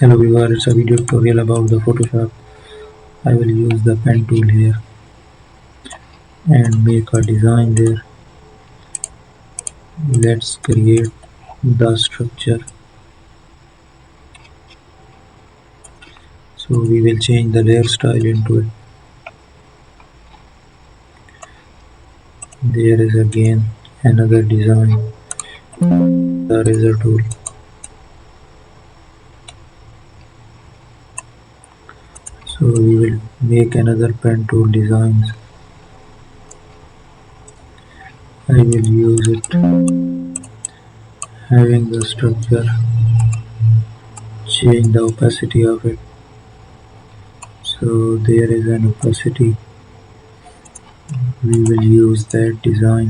Hello viewer, it's a video tutorial about the Photoshop. I will use the pen tool here and make a design there. Let's create the structure. So we will change the layer style into it. There is again another design. The eraser tool. So we will make another pen tool designs. I will use it having the structure, change the opacity of it. So there is an opacity. We will use that design.